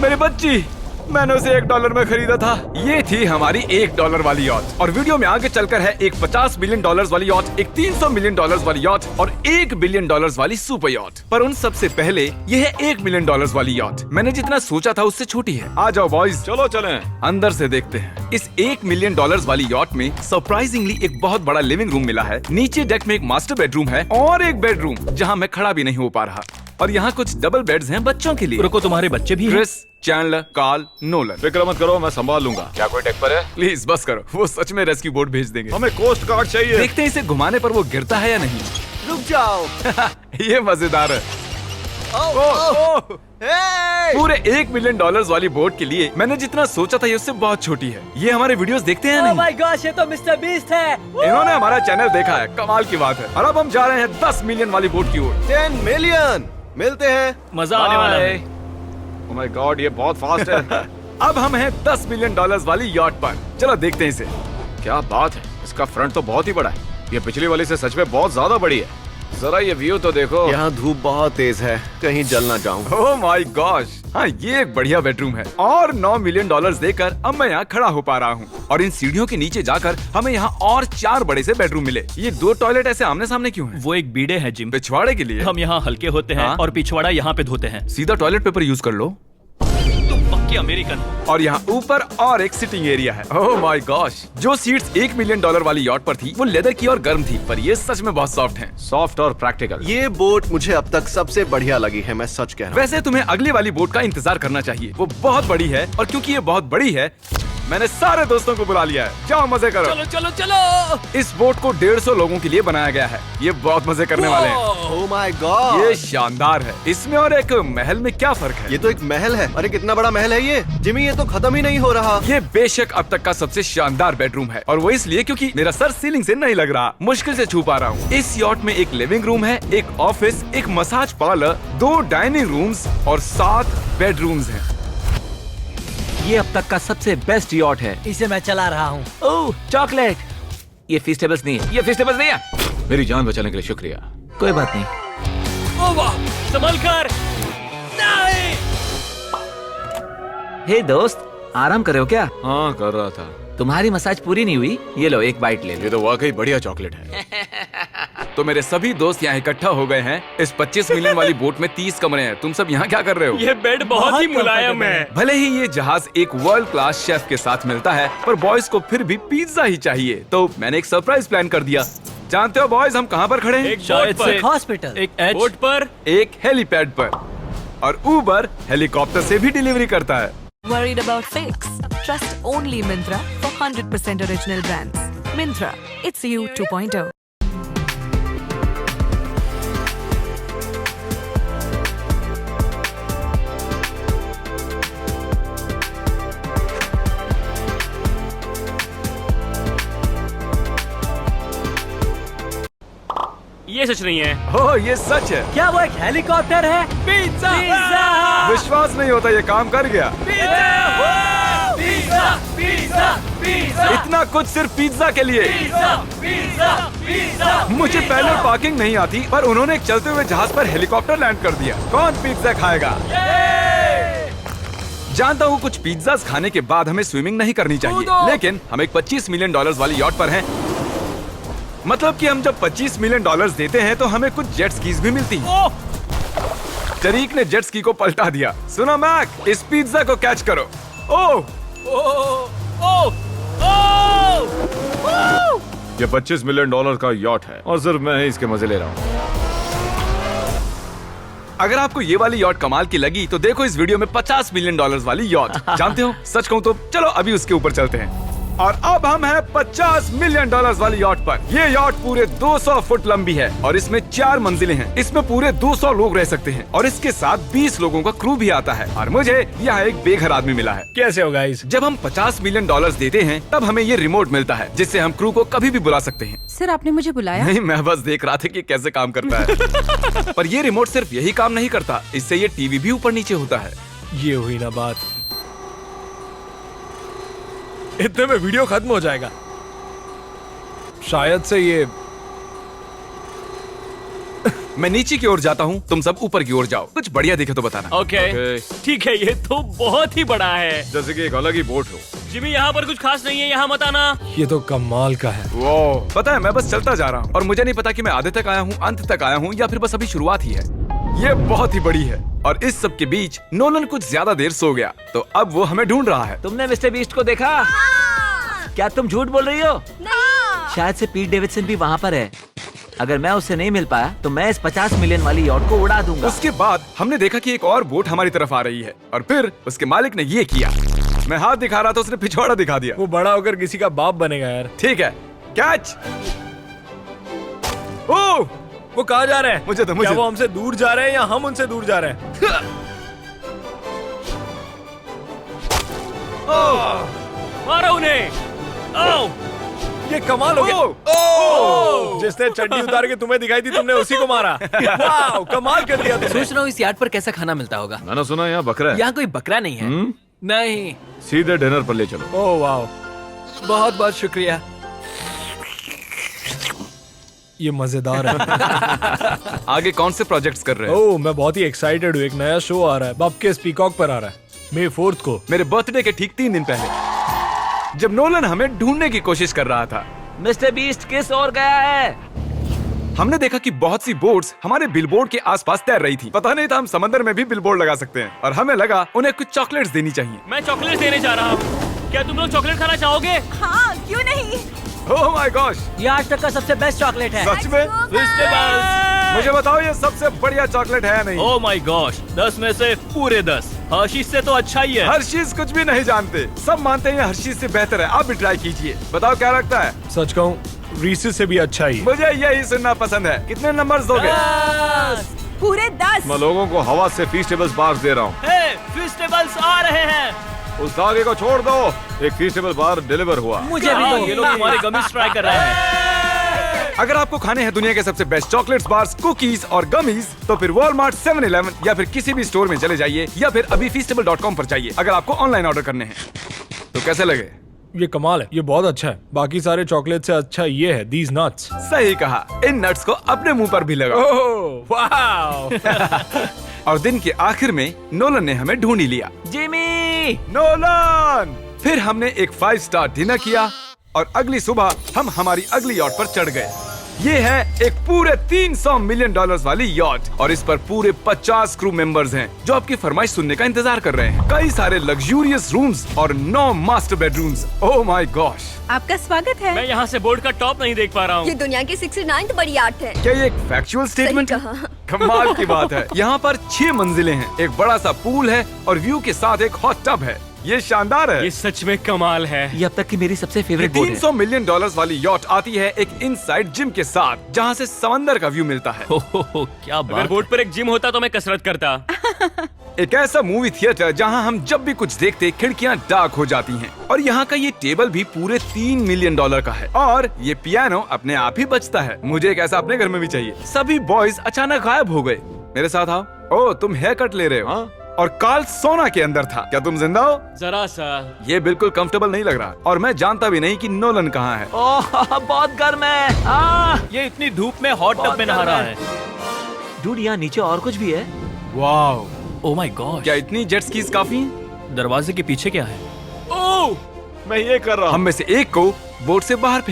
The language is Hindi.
मेरी बच्ची, मैंने उसे $1 में खरीदा था। ये थी हमारी $1 वाली यॉट। और वीडियो में आगे चलकर है एक $50 मिलियन वाली यॉट, एक $300 मिलियन वाली यॉट और $1 बिलियन वाली सुपर यॉट। पर उन सबसे पहले ये है $1 मिलियन वाली यॉट। मैंने जितना सोचा था उससे छोटी है। आ जाओ बॉयज, चलो चलें। अंदर से देखते हैं। इस $1 मिलियन वाली यॉट में सरप्राइजिंगली एक बहुत बड़ा लिविंग रूम मिला है। नीचे डेक में एक मास्टर बेडरूम है और एक बेडरूम जहाँ मैं खड़ा भी नहीं हो पा रहा। और यहाँ कुछ डबल बेड्स हैं बच्चों के लिए। रुको, तुम्हारे बच्चे भी हैं? Chris, Chandler, Carl, Nolan. फिक्र मत करो, मैं संभाल लूंगा। क्या कोई टेक पर है? प्लीज बस करो, वो सच में रेस्क्यू बोट भेज देंगे। हमें कोस्ट गार्ड चाहिए। देखते हैं इसे घुमाने पर वो गिरता है या नहीं। रुक जाओ। ये मजेदार है। पूरे $1 मिलियन वाली बोट के लिए मैंने जितना सोचा था ये उससे बहुत छोटी है। ये हमारे वीडियोस देखते हैं नहीं? माय गॉश, ये तो मिस्टर बीस्ट है। इन्होंने हमारा चैनल देखा है, कमाल की बात है। और अब हम जा रहे हैं 10 मिलियन वाली बोट की ओर। 10 मिलियन मिलते हैं। मजा आने वाला है। ओह माय गॉड, ये बहुत फास्ट है। अब हम हैं $10 मिलियन वाली यॉट पर। चलो देखते हैं इसे। क्या बात है, इसका फ्रंट तो बहुत ही बड़ा है। ये पिछली वाली से सच में बहुत ज्यादा बड़ी है। जरा ये व्यू तो देखो। यहाँ धूप बहुत तेज है, कहीं जल ना जाऊं। ओह माय गॉश, हाँ ये एक बढ़िया बेडरूम है। और $9 मिलियन देकर अब मैं यहाँ खड़ा हो पा रहा हूँ। और इन सीढ़ियों के नीचे जाकर हमें यहाँ और 4 बड़े से बेडरूम मिले। ये 2 टॉयलेट ऐसे आमने सामने क्यों हैं? वो एक बीड़े है जिम। पिछवाड़े के लिए? हम यहाँ हल्के होते हैं हाँ? और पिछवाड़ा यहाँ पे धोते हैं। सीधा टॉयलेट पेपर यूज कर लो। तुम पक्के अमेरिकन हो। और यहाँ ऊपर और एक सिटिंग एरिया है। ओह माय गॉश, जो सीट्स $1 मिलियन वाली यॉट पर थी वो लेदर की और गर्म थी, पर ये सच में बहुत सॉफ्ट हैं। सॉफ्ट और प्रैक्टिकल। ये बोट मुझे अब तक सबसे बढ़िया लगी है, मैं सच कह रहा हूँ। वैसे तुम्हें अगली वाली बोट का इंतजार करना चाहिए, वो बहुत बड़ी है। और क्योंकि ये बहुत बड़ी है मैंने सारे दोस्तों को बुला लिया है। जाओ मजे करो। चलो चलो चलो। इस बोट को 150 लोगों के लिए बनाया गया है। ये बहुत मजे करने वाले हैं। ओह माय गॉड, ये शानदार है। इसमें और एक महल में क्या फर्क है? ये तो एक महल है। अरे कितना बड़ा महल है ये जिमी, ये तो खत्म ही नहीं हो रहा। ये बेशक अब तक का सबसे शानदार बेडरूम है। और वो इसलिए क्योंकि मेरा सर सीलिंग से नहीं लग रहा, मुश्किल से छू पा रहा हूँ। इस यॉट में एक लिविंग रूम है, एक ऑफिस, एक मसाज पार्लर, 2 डाइनिंग रूम्स और 7 बेडरूम्स हैं। ये अब तक का सबसे बेस्ट यॉट है। इसे मैं चला रहा हूँ। ओह चॉकलेट। ये फीस्टेबल्स नहीं है, ये फीस्टेबल्स नहीं है। मेरी जान बचाने के लिए शुक्रिया। कोई बात नहीं। ओ वाह, संभल कर। नहीं। हे दोस्त, आराम कर रहे हो क्या? हाँ कर रहा था। तुम्हारी मसाज पूरी नहीं हुई, ये लो एक बाइट ले लो। ये तो वाकई बढ़िया चॉकलेट है। तो मेरे सभी दोस्त यहाँ इकट्ठा हो गए हैं। इस 25 मिलियन वाली बोट में 30 कमरे हैं। तुम सब यहाँ क्या कर रहे हो? ये बेड बहुत ही मुलायम है। भले ही ये जहाज एक वर्ल्ड क्लास शेफ के साथ मिलता है, पर बॉयज को फिर भी पिज्जा ही चाहिए। तो मैंने एक सरप्राइज प्लान कर दिया। जानते हो बॉयज हम कहाँ पर खड़े हैं? एक शायद से हॉस्पिटल, एक बोट पर, एक हेलीपैड पर। और उबर हेलीकॉप्टर से भी डिलीवरी करता है। Worried about fakes? Trust only Myntra for 100% original brands. Myntra, it's you 2.0. ये सच नहीं है। ओह ये सच है। क्या वो एक हेलीकॉप्टर है? पिज्जा। विश्वास नहीं होता ये काम कर गया। Pizza pizza pizza. इतना कुछ सिर्फ पिज्जा के लिए। मुझे पहले पार्किंग नहीं आती, पर उन्होंने एक चलते हुए जहाज पर हेलीकॉप्टर लैंड कर दिया। कौन पिज्जा खाएगा? जानता हूँ कुछ पिज्जास खाने के बाद हमें स्विमिंग नहीं करनी चाहिए, लेकिन हम एक $25 मिलियन वाली यॉट पर हैं। मतलब कि हम जब $25 मिलियन देते हैं तो हमें कुछ जेट स्कीज भी मिलती हैं। तरीक ने जेट स्की को पलटा दिया। सुनो मैक, इस पिज्जा को कैच करो। ओह ये $25 मिलियन का यॉट है और सिर्फ मैं ही इसके मजे ले रहा हूँ। अगर आपको ये वाली यॉट कमाल की लगी तो देखो इस वीडियो में $50 मिलियन वाली यॉट। जानते हो सच कहूँ तो चलो अभी उसके ऊपर चलते हैं। और अब हम हैं $50 मिलियन वाली यॉट पर। ये यॉट पूरे 200 फुट लंबी है और इसमें 4 मंजिलें हैं। इसमें पूरे 200 लोग रह सकते हैं और इसके साथ 20 लोगों का क्रू भी आता है। और मुझे यहाँ एक बेघर आदमी मिला है। कैसे हो गाइस? जब हम $50 मिलियन देते हैं तब हमें ये रिमोट मिलता है, जिससे हम क्रू को कभी भी बुला सकते हैं। सर आपने मुझे बुलाया? नहीं, मैं बस देख रहा था कि कैसे काम करता है। पर ये रिमोट सिर्फ यही काम नहीं करता, इससे ये टीवी भी ऊपर नीचे होता है। ये हुई ना बात। इतने में वीडियो खत्म हो जाएगा। शायद से ये मैं नीचे की ओर जाता हूँ, तुम सब ऊपर की ओर जाओ। कुछ बढ़िया दिखे तो बताना। ओके ठीक है, ये तो बहुत ही बड़ा है। जैसे कि एक अलग ही बोट हो। जिमी यहाँ पर कुछ खास नहीं है, यहाँ मत आना। ये तो कमाल का है। वो पता है, मैं बस चलता जा रहा हूँ और मुझे नहीं पता कि मैं आधे तक आया हूँ, अंत तक आया हूँ या फिर बस अभी शुरुआत ही है। ये बहुत ही बड़ी है और इस सब के बीच नोलन कुछ ज्यादा देर सो गया, तो अब वो हमें ढूंढ रहा है। तुमने मिस्टर बीस्ट को देखा? क्या तुम झूठ बोल रही हो? शायद से पीट डेविडसन भी वहाँ पर है। अगर मैं उससे नहीं मिल पाया तो मैं इस 50 मिलियन वाली यॉट को उड़ा दूंगा। उसके बाद हमने देखा कि एक और बोट हमारी तरफ आ रही है और फिर उसके मालिक ने ये किया। मैं हाथ दिखा रहा था, उसने पिछवाड़ा दिखा दिया। वो बड़ा होकर किसी का बाप बनेगा यार। ठीक है, कैच। ओह, वो कहाँ जा रहे हैं? मुझे तो क्या वो हमसे दूर जा रहे हैं या हम उनसे दूर जा रहे हैं? मारो उन्हें। ओह, ये कमाल हो गया। ओह! जिसने चड्डी उतार के तुम्हें दिखाई थी, तुमने उसी को मारा। वाह, कमाल कर दिया तुमने। सोच रहा हूँ इस यार्ड पर कैसा खाना मिलता होगा। मैंने सुना यहाँ बकरा है। यहाँ कोई बकरा नहीं है। नहीं। सीधे डिनर पर ले चलो। ओह वाह, बहुत बहुत शुक्रिया। ये मजेदार है। आगे कौन से प्रोजेक्ट्स कर रहे हो? ओह, मैं बहुत ही एक्साइटेड हूँ। एक नया शो आ रहा है, बपके पीकॉक पर आ रहा है May 4th को। मेरे बर्थडे के ठीक 3 दिन पहले, जब नोलन हमें ढूंढने की कोशिश कर रहा था। मिस्टर बीस्ट किस ओर गया है? हमने देखा कि बहुत सी बोट्स हमारे बिलबोर्ड के आसपास तैर रही थी। पता नहीं था हम समंदर में भी बिलबोर्ड लगा सकते हैं और हमें लगा उन्हें कुछ चॉकलेट्स देनी चाहिए। मैं चॉकलेट देने जा रहा हूँ। क्या तुम लोग चॉकलेट खाना चाहोगे? हाँ, क्यों नहीं? ओह माय गॉश, ये आज तक का सबसे बेस्ट चॉकलेट है। सच में? मुझे बताओ ये सबसे बढ़िया चॉकलेट है या नहीं? ओह माय गॉश, 10 में से पूरे 10। हर्शीज से तो अच्छा ही है। हर्शीज कुछ भी नहीं जानते, सब मानते हैं हर्शीज से बेहतर है। आप भी ट्राई कीजिए, बताओ क्या लगता है? सच कहूँ, रीसेस से भी अच्छा ही है। मुझे यही सुनना पसंद है। कितने नंबर्स दोगे? पूरे 10। मैं लोगों को हवा से फीस्टेबल्स बार्स दे रहा हूँ। हे, फेस्टिवल्स आ रहे हैं। उस धागे को छोड़ दो। एक फीस्टेबल बार डिलीवर हुआ। मुझे भी हाँ, दो। ये लोग हमारे गमीज ट्राई कर रहे हैं। अगर आपको खाने हैं दुनिया के सबसे बेस्ट चॉकलेट्स, बार्स, कुकीज और गमीज, तो फिर वॉलमार्ट, 7-Eleven या फिर किसी भी स्टोर में चले जाइए या फिर अभी feastable.com पर जाइए अगर आपको ऑनलाइन ऑर्डर करने हैं। तो कैसे लगे? ये कमाल है, ये बहुत अच्छा है। बाकी सारे चॉकलेट से अच्छा ये है, these nuts। सही कहा, इन नट्स को अपने मुंह पर भी लगाओ। ओह वाह। और दिन के आखिर में नोलन ने हमें ढूंढ ही लिया। जिमी! नोलन! फिर हमने एक 5 स्टार डिनर किया और अगली सुबह हम हमारी अगली यॉट पर चढ़ गए। ये है एक पूरे $300 मिलियन वाली यॉट और इस पर पूरे 50 क्रू मेंबर्स हैं जो आपकी फरमाइश सुनने का इंतजार कर रहे हैं। कई सारे लग्जूरियस रूम्स और 9 master bedrooms. Oh my gosh! आपका स्वागत है। मैं यहाँ से बोर्ड का टॉप नहीं देख पा रहा ये हूँ। दुनिया की 69th बड़ी आर्ट है। क्या ये एक फैक्चुअल स्टेटमेंट है? कहा। कमाल की बात है। यहाँ पर 6 मंजिलें हैं, एक बड़ा सा पूल है और व्यू के साथ एक हॉट टब है। ये शानदार है। ये सच में कमाल है। ये अब तक की मेरी सबसे फेवरेट बोट है। $300 मिलियन वाली यॉट आती है एक इनसाइड जिम के साथ, जहाँ से समंदर का व्यू मिलता है। क्या अगर बात बोर्ड पर एक जिम होता तो मैं कसरत करता। एक ऐसा मूवी थिएटर जहाँ हम जब भी कुछ देखते खिड़कियाँ डार्क हो जाती हैं। और यहाँ का ये टेबल भी पूरे $3 मिलियन का है और ये पियानो अपने आप ही बजता है। मुझे एक ऐसा अपने घर में भी चाहिए। सभी बॉयज अचानक गायब हो गए। मेरे साथ आओ। ओह, तुम हेयर कट ले रहे हो? हाँ? और कार्ल सोना के अंदर था। क्या तुम जिंदा हो? जरा सा। ये बिल्कुल कंफर्टेबल नहीं लग रहा और मैं जानता भी नहीं कि नोलन कहाँ है। ओह, बहुत गर्म है। ये इतनी धूप में हॉट टब में नहा रहा है। डूड, यहाँ नीचे और कुछ भी है। वाओ! ओह माय गॉड, क्या इतनी जेट स्कीज काफी हैं? दरवाजे के पीछे क्या है? ओह, मैं ये कर रहा हूँ। हम में से एक को बोट से बाहर फेंक